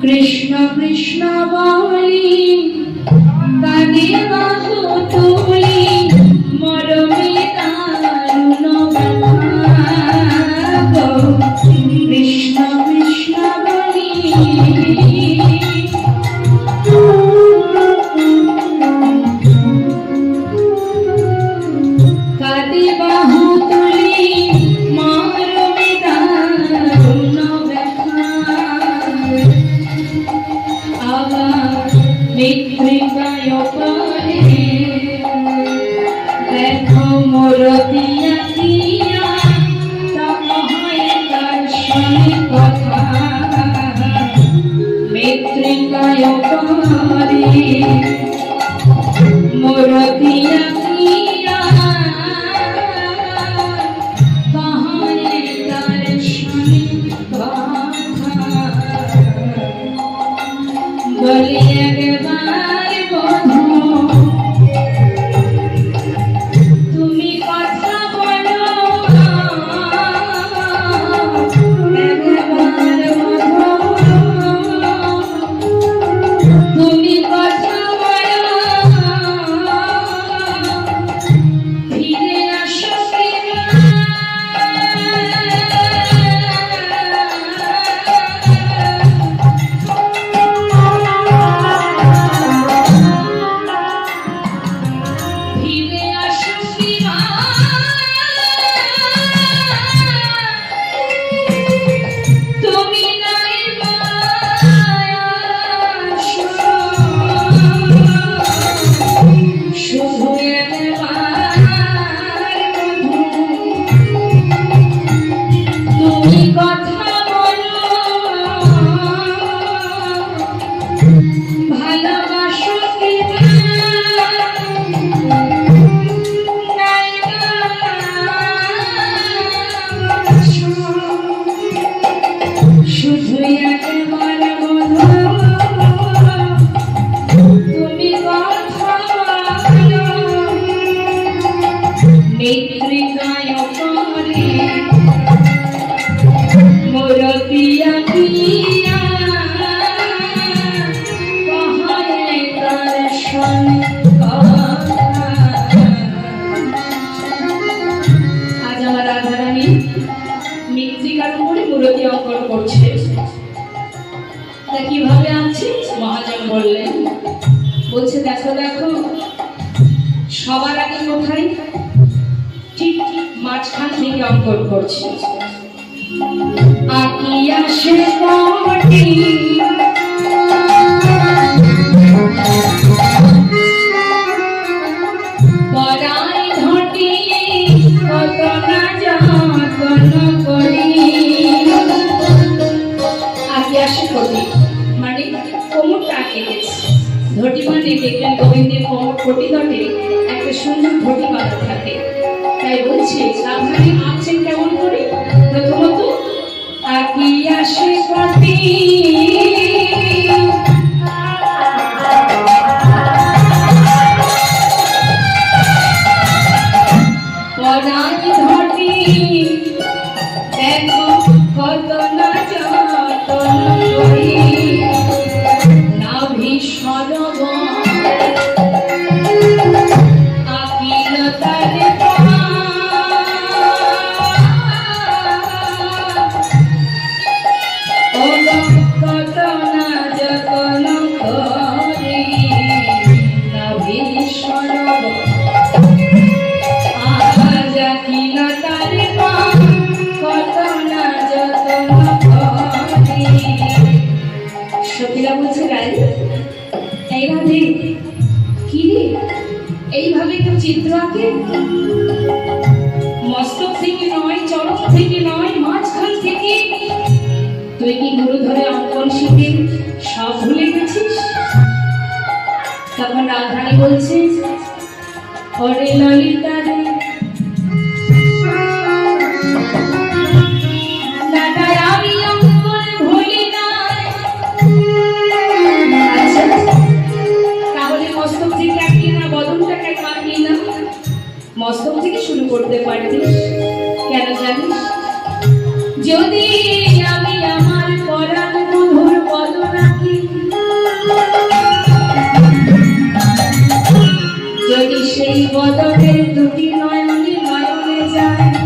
কৃষ্ণ কৃষ্ণ বলি কানে বাহু তুলি মরমে দারুণ ব্যথা কৃষ্ণ কৃষ্ণ বলি কানে বাহু তুলি মরমে দারুণ ব্যথা আবার মৃত্যুকায় পরে দেখো মোর দিয়া দিয়া হয় তার সঙ্গে কথা মৃত্যুকায় পরে মোর দিয়া দিয়া হয় তার সঙ্গে কথা বলি একবার বন্ধু তুমি কথা বলো একবার বন্ধু তুমি কথা বলো ফিরে আসো কিভাবে আনছি মহাজন বললেন বলছে দেখো দেখো সবার আগে কোথায় ঠিক মাঝখান থেকে অঙ্কন করছে আকি আসে কোটি পরাই ঘটি কত না যতন করি আকি আসে কোটি মানে কোমরটা আটকে গেছে ধটি মানে দেখলেন গোবিন্দের কোমর কোটি ধটে একটা সুন্দর ধটি বাঁধা থাকে তাই বলছে সাবধানে আছেন কেমন করে প্রথমত আকি আসে কোটি পরাই ধটি দেখো কত না যতন করি নাভি সরোবর আকিলতার কত না যতন করি নাভি সরোবর আজ আকিলতার কত না যতন করি সখীরা বলছে রাই এই রাধে কি রে এইভাবে তো চিত্র আঁকে মস্তক থেকে নয় চরণ থেকে নয় মাঝখান থেকে তুই কি গুরু ধরে অঙ্কন শিখে সব ভুলে গেছিস তখন রাধারানী বলছে ওরে ললিতা রে মস্তক থেকে শুরু করতে পারতিস কেন জানিস যদি আমি আমার পরাণ মধুর পদরাখি দুটি নয়নে নয়নে যায়